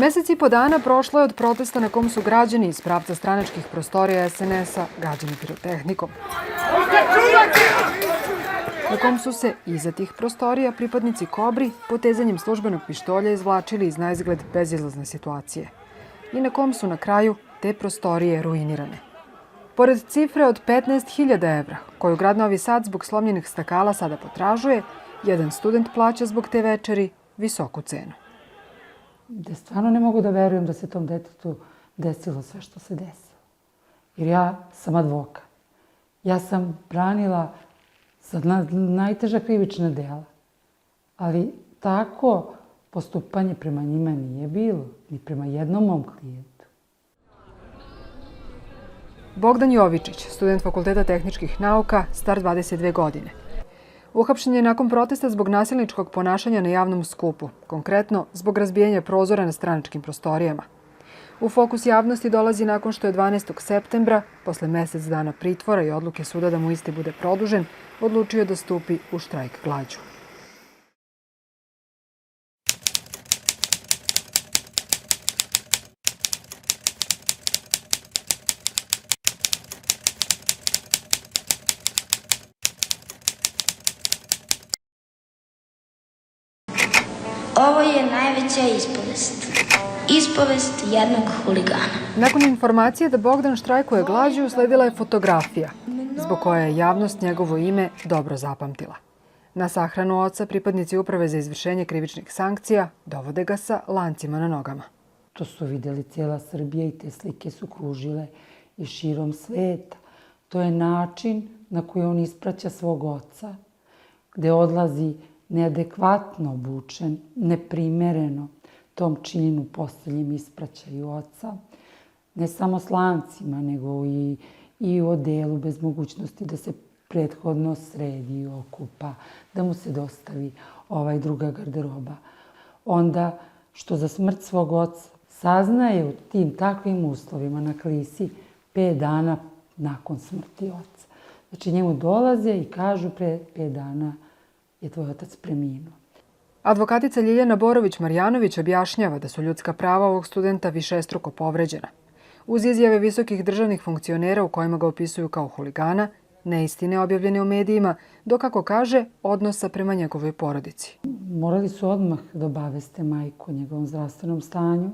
Mesec i po dana prošlo je od protesta na kom su građani iz pravca stranačkih prostorija SNS-a gađani pirotehnikom. Na kom su se iza tih prostorija pripadnici Kobri potezanjem službenog pištolja izvlačili iz naizgled bezizlazne situacije. I na kom su na kraju te prostorije ruinirane. Pored cifre od 15.000 evra, koju grad Novi Sad zbog slomljenih stakala sada potražuje, jedan student plaća zbog te večeri visoku cenu. Da stvarno ne mogu da verujem da se tom detetu desilo sve što se desilo. Jer ja sam advokat. Ja sam branila za najteža krivična dela. Ali tako postupanje prema njima nije bilo, ni prema jednom mom klijentu. Bogdan Jovičić, student Fakulteta tehničkih nauka, star 22 godine. Uhapšen je nakon protesta zbog nasilničkog ponašanja na javnom skupu, konkretno zbog razbijanja prozora na stranačkim prostorijama. U fokus javnosti dolazi nakon što je 12. septembra, posle mesec dana pritvora i odluke suda da mu isti bude produžen, odlučio da stupi u štrajk glađu. Ovo je najveća ispovest. Ispovest jednog huligana. Nakon informacije da Bogdan štrajkuje glađu, usledila je fotografija, zbog koje je javnost njegovo ime dobro zapamtila. Na sahranu oca pripadnici Uprave za izvršenje krivičnih sankcija dovode ga sa lancima na nogama. To su videli cijela Srbija i te slike su kružile i širom sveta. To je način na koji on ispraća svog oca, gde odlazi neadekvatno obučen, neprimereno tom činu posljednjem ispraćaju oca. Ne samo s lancima, nego i u odelu bez mogućnosti da se prethodno sredi i okupa, da mu se dostavi druga garderoba. Onda što za smrt svog oca saznaje u tim takvim uslovima na Klisi 5 dana nakon smrti oca. Znači njemu dolaze i kažu pre 5 dana je tvoj otac preminuo. Advokatica Ljiljana Borović-Marjanović objašnjava da su ljudska prava ovog studenta višestruko povređena. Uz izjave visokih državnih funkcionera u kojima ga opisuju kao huligana, neistine objavljene u medijima, do, kako kaže, odnosa prema njegovoj porodici. Morali su odmah da obaveste majku o njegovom zdravstvenom stanju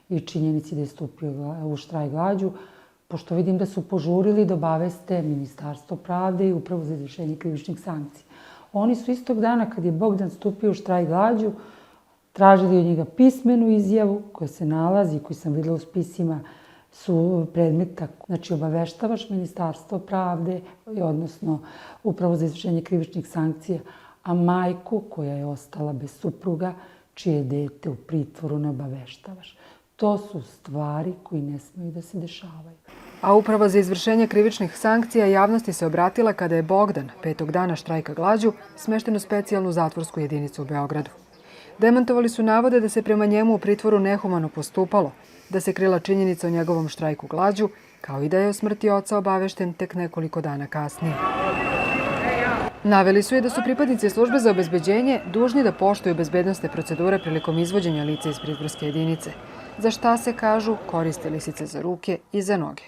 i činjenici da je stupio u štrajk glađu, pošto vidim da su požurili da obaveste Ministarstvo pravde i Upravu za izvršenje krivičnih sankcija. Oni su istog dana, kad je Bogdan stupio u štrajk glađu, tražili od njega pismenu izjavu koja se nalazi, koju sam videla u spisima, su predmeta. Znači, obaveštavaš Ministarstvo pravde, odnosno Upravu za izvršenje krivičnih sankcija, a majku koja je ostala bez supruga, čije dete u pritvoru ne obaveštavaš. To su stvari koje ne smiju da se dešavaju. A Uprava za izvršenje krivičnih sankcija javnosti se obratila kada je Bogdan, 5. dana štrajka glađu, smešten u specijalnu zatvorsku jedinicu u Beogradu. Demantovali su navode da se prema njemu u pritvoru nehumano postupalo, da se krila činjenica o njegovom štrajku glađu, kao i da je o smrti oca obavešten tek nekoliko dana kasnije. Naveli su i da su pripadnici službe za obezbeđenje dužni da poštuju bezbednosne procedure prilikom izvođenja lica iz pritvorske jedinice, za šta se, kažu, koriste lisice za ruke i za noge.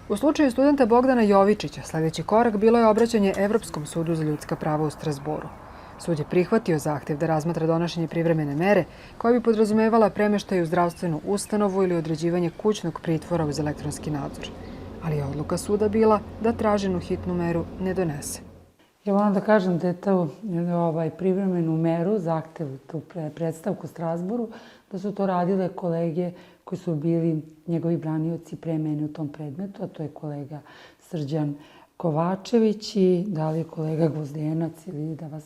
U slučaju studenta Bogdana Jovičića sljedeći korak bilo je obraćanje Evropskom sudu za ljudska prava u Strazboru. Sud je prihvatio zahtjev da razmatra donošenje privremene mere koja bi podrazumevala premeštaj u zdravstvenu ustanovu ili određivanje kućnog pritvora uz elektronski nadzor. Ali je odluka suda bila da traženu hitnu meru ne donese. Ja moram da kažem da je to privremenu meru, zahtev, tu predstavku u Strazboru, da su to radile kolege koji su bili njegovi branioci pre mene u tom predmetu, a to je kolega Srđan Kovačević i da li je kolega Gvozdenac ili da vas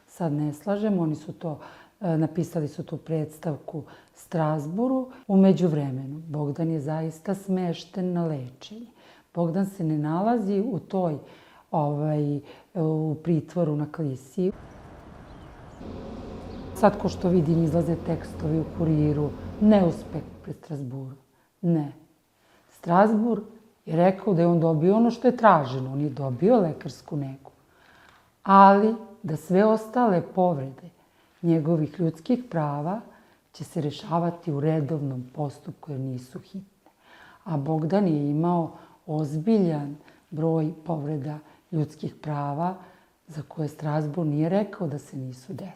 sad ne slažem. Oni su to, napisali su tu predstavku Strazboru. U međuvremenu, Bogdan je zaista smešten na lečenje. Bogdan se ne nalazi u toj u pritvoru na Klisi. Sad, ko što vidim, izlaze tekstovi u Kuriru. Neuspeh pred Strazboru. Ne. Strasburg je rekao da je on dobio ono što je traženo. On je dobio lekarsku negu. Ali da sve ostale povrede njegovih ljudskih prava će se rešavati u redovnom postupku jer nisu hitne. A Bogdan je imao ozbiljan broj povreda ljudskih prava za koje Strasburg nije rekao da se nisu desile.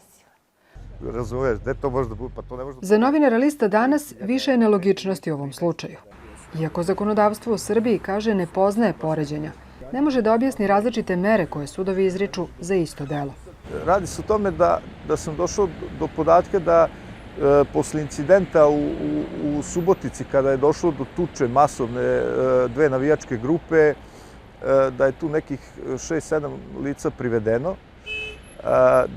Razumeš, gde to može da bude? Pa to ne može da bude. Za novinara Lista danas više je nelogičnosti u ovom slučaju. Iako zakonodavstvo u Srbiji kaže ne poznaje poređenja, ne može da objasni različite mere koje sudovi izriču za isto delo. Radi se o tome da sam došao do podatka da posle incidenta u Subotici, kada je došlo do tuče masovne dve navijačke grupe, da je tu nekih 6-7 lica privedeno,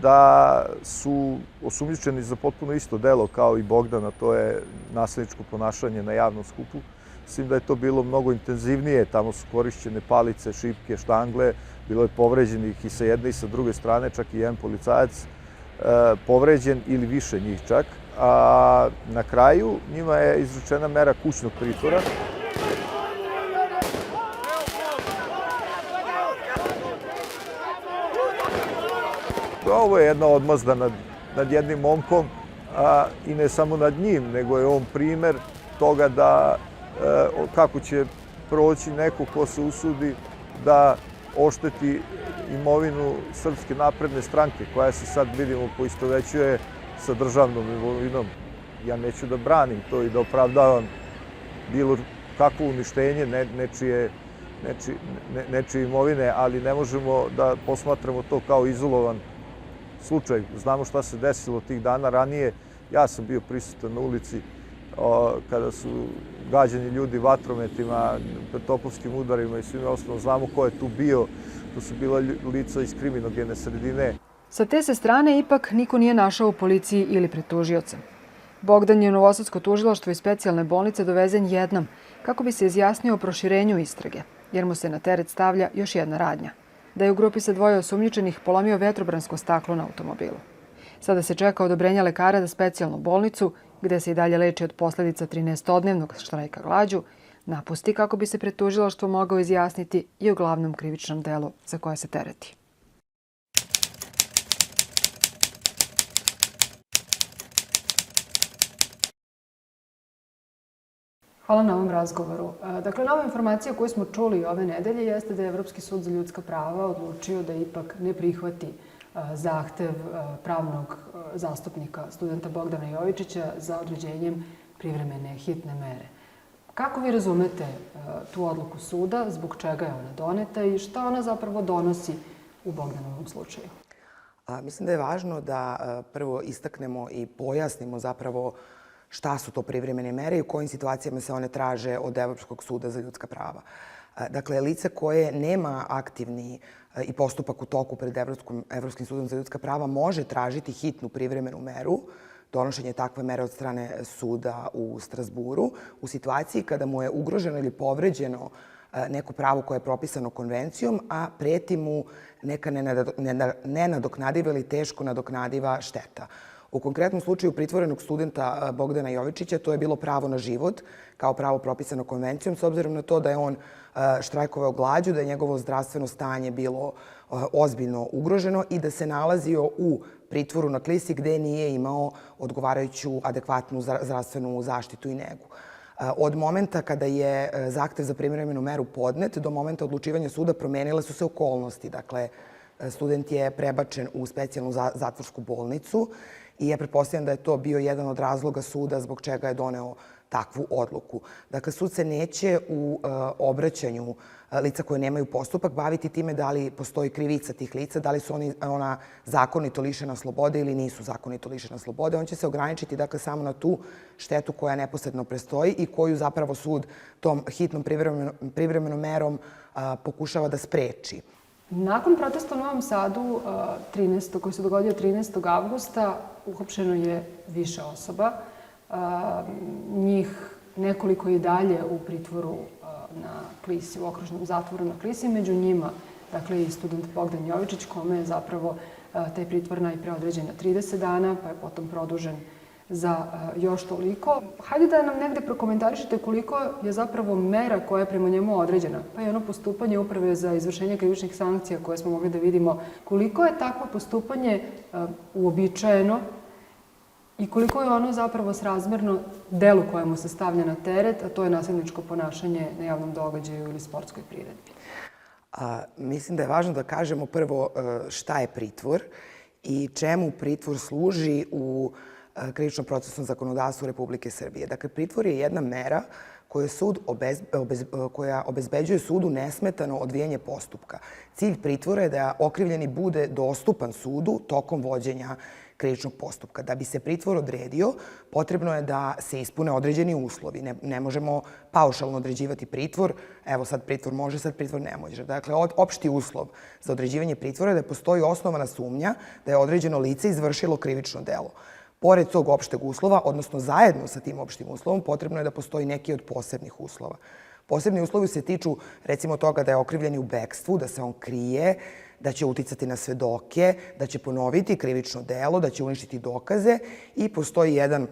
da su osumnjičeni za potpuno isto delo kao i Bogdana, to je nasilničko ponašanje na javnom skupu. Mislim da je to bilo mnogo intenzivnije, tamo su korišćene palice, šipke, štangle, bilo je povređenih i sa jedne i sa druge strane, čak i jedan policajac povređen ili više njih čak. A na kraju njima je izručena mera kućnog pritvora. Ovo je jedna odmazda nad jednim momkom i ne samo nad njim, nego je on primer toga da kako će proći neko ko se usudi da ošteti imovinu Srpske napredne stranke, koja se sad, vidimo, poistovećuje sa državnom imovinom. Ja neću da branim to i da opravdavam bilo kakvo uništenje nečije imovine, ali ne možemo da posmatramo to kao izolovan slučaj. Znamo šta se desilo tih dana ranije. Ja sam bio prisutan na ulici kada su gađani ljudi vatrometima, petopovskim udarima i svime ostalom. Znamo ko je tu bio. Tu su bila lica iz kriminogene sredine. Sa te se strane ipak niko nije našao u policiji ili pred tužiocem. Bogdan je u Novosadsko tužilaštvo iz specijalne bolnice dovezen jednom kako bi se izjasnio o proširenju istrage, jer mu se na teret stavlja još jedna radnja. Da je u grupi sa dvoje osumnjičenih polomio vetrobransko staklo na automobilu. Sada se čeka odobrenja lekara za specijalnu bolnicu, gde se i dalje leči od posledica 13-dnevnog štrajka glađu, napusti kako bi se pred tužilaštvom mogao izjasniti i o glavnom krivičnom delu za koje se tereti. Hvala na ovom razgovoru. Dakle, nova informacija koju smo čuli ove nedelje jeste da je Evropski sud za ljudska prava odlučio da ipak ne prihvati zahtev pravnog zastupnika studenta Bogdana Jovičića za određenjem privremene hitne mere. Kako vi razumete tu odluku suda, zbog čega je ona doneta i šta ona zapravo donosi u Bogdanovom slučaju? Mislim da je važno da prvo istaknemo i pojasnimo zapravo šta su to privremene mere i u kojim situacijama se one traže od Evropskog suda za ljudska prava. Dakle, lice koje nema aktivni i postupak u toku pred Evropskim sudom za ljudska prava može tražiti hitnu privremenu meru, donošenje takve mere od strane suda u Strasburu, u situaciji kada mu je ugroženo ili povređeno neko pravo koje je propisano konvencijom, a preti mu neka nenadoknadiva ili teško nadoknadiva šteta. U konkretnom slučaju pritvorenog studenta Bogdana Jovičića to je bilo pravo na život kao pravo propisano konvencijom, s obzirom na to da je on štrajkovao glađu, da je njegovo zdravstveno stanje bilo ozbiljno ugroženo i da se nalazio u pritvoru na Klisi gde nije imao odgovarajuću adekvatnu zdravstvenu zaštitu i negu. Od momenta kada je zahtev za privremenu meru podnet do momenta odlučivanja suda promenile su se okolnosti. Dakle, student je prebačen u specijalnu zatvorsku bolnicu i ja pretpostavljam da je to bio jedan od razloga suda zbog čega je doneo takvu odluku. Dakle, sud se neće u obraćanju lica koje nemaju postupak baviti time da li postoji krivica tih lica, da li su ona zakonito lišena slobode ili nisu zakonito lišena slobode. On će se ograničiti dakle samo na tu štetu koja neposredno prestoji i koju zapravo sud tom hitnom privremenom merom pokušava da spreči. Nakon protesta u Novom Sadu, koji se dogodio 13. avgusta, uhapšeno je više osoba. Njih nekoliko je dalje u pritvoru na Klisi, u okružnom zatvoru na Klisi. Među njima, dakle, i student Bogdan Jovičić, kome je zapravo taj pritvor najpre određen na 30 dana, pa je potom produžen za još toliko. Hajde da nam negde prokomentarišete koliko je zapravo mera koja je prema njemu određena, pa i ono postupanje Uprave za izvršenje krivičnih sankcija koje smo mogli da vidimo, koliko je takvo postupanje uobičajeno i koliko je ono zapravo srazmerno delu kojemu se stavlja na teret, a to je nasilničko ponašanje na javnom događaju ili sportskoj priredbi. Mislim da je važno da kažemo prvo šta je pritvor i čemu pritvor služi u krivičnom procesnom zakonodavstvu Republike Srbije. Dakle, pritvor je jedna mera koja obezbeđuje sudu nesmetano odvijanje postupka. Cilj pritvora je da okrivljeni bude dostupan sudu tokom vođenja krivičnog postupka. Da bi se pritvor odredio, potrebno je da se ispune određeni uslovi. Ne možemo paušalno određivati pritvor. Evo sad pritvor može, sad pritvor ne može. Dakle, opšti uslov za određivanje pritvora je da postoji osnovana sumnja da je određeno lice izvršilo krivično delo. Pored tog opšteg uslova, odnosno zajedno sa tim opštim uslovom, potrebno je da postoji neki od posebnih uslova. Posebni uslovi se tiču, recimo, toga da je okrivljeni u bekstvu, da se on krije, da će uticati na svedoke, da će ponoviti krivično delo, da će uništiti dokaze i postoji jedan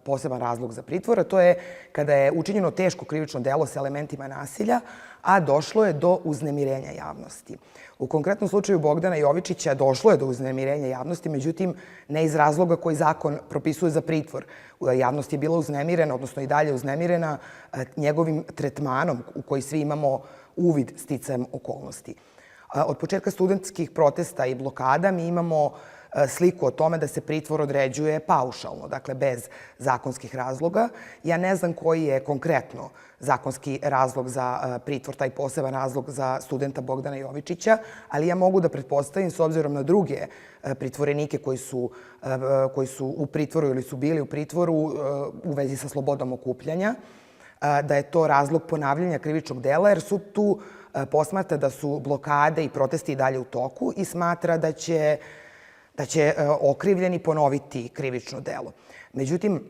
poseban razlog za pritvor, a to je kada je učinjeno teško krivično delo sa elementima nasilja, a došlo je do uznemirenja javnosti. U konkretnom slučaju Bogdana Jovičića došlo je do uznemirenja javnosti, međutim, ne iz razloga koji zakon propisuje za pritvor. Javnost je bila uznemirena, odnosno i dalje uznemirena njegovim tretmanom u koji svi imamo uvid sticajem okolnosti. Od početka studentskih protesta i blokada mi imamo sliku o tome da se pritvor određuje paušalno, dakle bez zakonskih razloga. Ja ne znam koji je konkretno zakonski razlog za pritvor, taj poseban razlog za studenta Bogdana Jovičića, ali ja mogu da pretpostavim, s obzirom na druge pritvorenike koji su u pritvoru ili su bili u pritvoru u vezi sa slobodom okupljanja, da je to razlog ponavljanja krivičnog dela, jer sud tu posmatra da su blokade i protesti i dalje u toku i smatra da će okrivljeni ponoviti krivično delo. Međutim,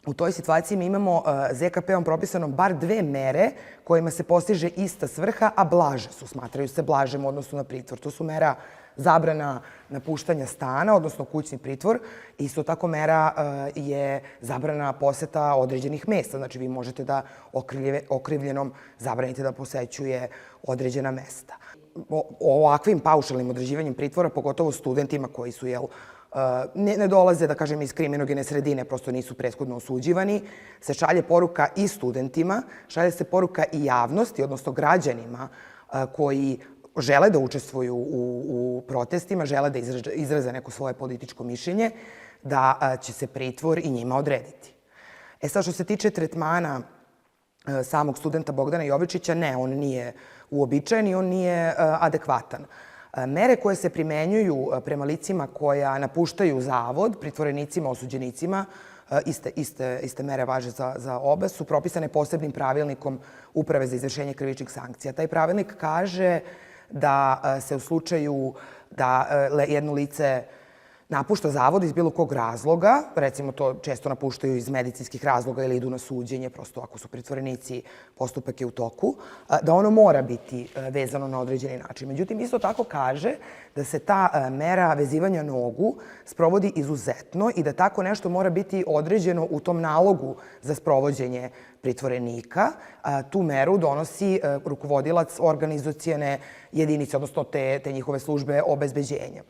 u toj situaciji mi imamo ZKP-om propisanom bar dve mere kojima se postiže ista svrha, a blaže su, smatraju se blažem u odnosu na pritvor. To su mera zabrana napuštanja stana, odnosno kućni pritvor. Isto tako mera je zabrana poseta određenih mesta. Znači, vi možete da okrivljenom zabranite da posećuje određena mesta. Ovakvim paušalnim određivanjem pritvora, pogotovo studentima koji su, ne dolaze, da kažem, iz kriminogene sredine, prosto nisu prethodno osuđivani, se šalje poruka i studentima, šalje se poruka i javnosti, odnosno građanima koji žele da učestvuju u protestima, žele da izraze neko svoje političko mišljenje, da će se pritvor i njima odrediti. Sad, što se tiče tretmana samog studenta Bogdana Jovičića, ne, on nije uobičajen i on nije adekvatan. Mere koje se primenjuju prema licima koja napuštaju zavod, pritvorenicima, osuđenicima, iste mere važe za obe, su propisane posebnim pravilnikom Uprave za izvršenje krivičnih sankcija. Taj pravilnik kaže da se u slučaju da jedno lice napušta zavod iz bilo kog razloga, recimo to često napuštaju iz medicinskih razloga ili idu na suđenje, prosto ako su pritvorenici, postupak je u toku, da ono mora biti vezano na određeni način. Međutim, isto tako kaže da se ta mera vezivanja nogu sprovodi izuzetno i da tako nešto mora biti određeno u tom nalogu za sprovođenje pritvorenika. Tu meru donosi rukovodilac organizacione jedinice, odnosno te njihove službe obezbeđenja.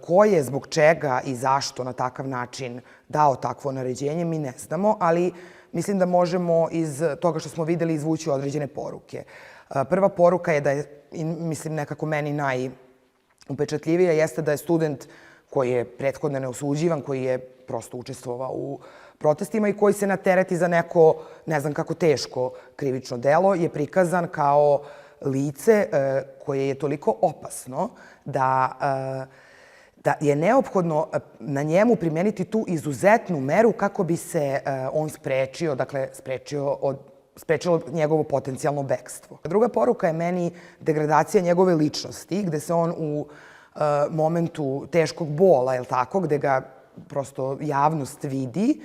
Ko je, zbog čega i zašto na takav način dao takvo naređenje, mi ne znamo, ali mislim da možemo iz toga što smo videli izvući određene poruke. Prva poruka je da je, mislim, nekako meni najupečatljivija, jeste da je student koji je prethodno neosuđivan, koji je prosto učestvovao u protestima i koji se natereti za neko, ne znam kako teško krivično delo, je prikazan kao lice koje je toliko opasno da je neophodno na njemu primeniti tu izuzetnu meru kako bi se on sprečio, dakle sprečilo njegovo potencijalno bekstvo. Druga poruka je meni degradacija njegove ličnosti, gde se on u momentu teškog bola, je li tako, gde ga prosto javnost vidi,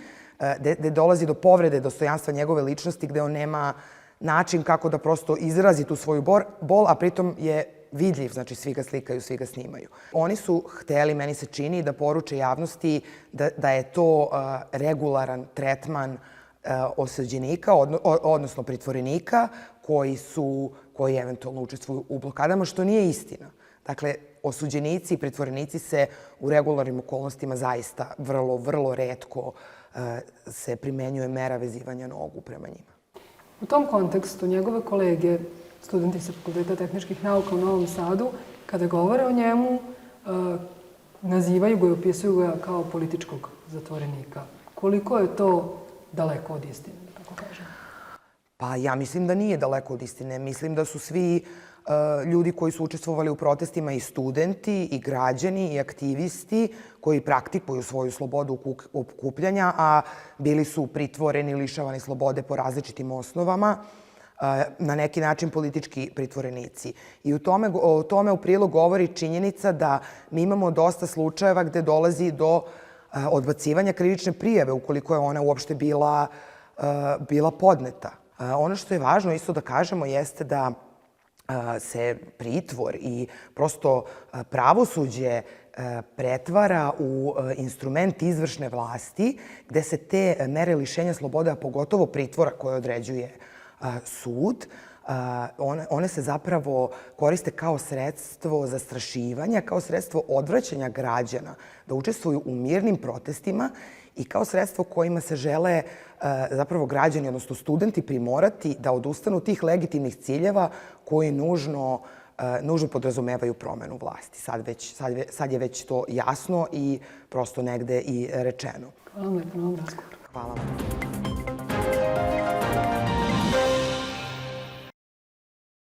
gde dolazi do povrede dostojanstva njegove ličnosti, gde on nema način kako da prosto izrazi tu svoju bol, a pritom je vidljiv, znači svi ga slikaju, svi ga snimaju. Oni su hteli, meni se čini, da poruče javnosti da je to regularan tretman osuđenika, odnosno pritvorenika koji eventualno učestvuju u blokadama, što nije istina. Dakle, osuđenici i pritvorenici se u regularnim okolnostima zaista vrlo retko se primenjuje mera vezivanja nogu prema njima. U tom kontekstu njegove kolege, studenti sa Fakulteta tehničkih nauka u Novom Sadu, kada govore o njemu, nazivaju ga i opisuju ga kao političkog zatvorenika. Koliko je to daleko od istine, da tako kažem? Pa ja mislim da nije daleko od istine. Mislim da su svi ljudi koji su učestvovali u protestima i studenti, i građani, i aktivisti koji praktikuju svoju slobodu okupljanja, a bili su pritvoreni, lišavani slobode po različitim osnovama, na neki način politički pritvorenici. I o tome u prilog govori činjenica da mi imamo dosta slučajeva gde dolazi do odbacivanja krivične prijave ukoliko je ona uopšte bila podneta. Ono što je važno isto da kažemo jeste da se pritvor i prosto pravosuđe pretvara u instrument izvršne vlasti gde se te mere lišenja slobode, a pogotovo pritvora koje određuje sud, one se zapravo koriste kao sredstvo zastrašivanja, kao sredstvo odvraćanja građana da učestvuju u mirnim protestima i kao sredstvo kojima se žele zapravo građani, odnosno studenti, primorati da odustanu tih legitimnih ciljeva koji nužno podrazumevaju promenu vlasti. Sad je već to jasno i prosto negde i rečeno. Hvala vam lepo na ovom razgovoru. Hvala vam.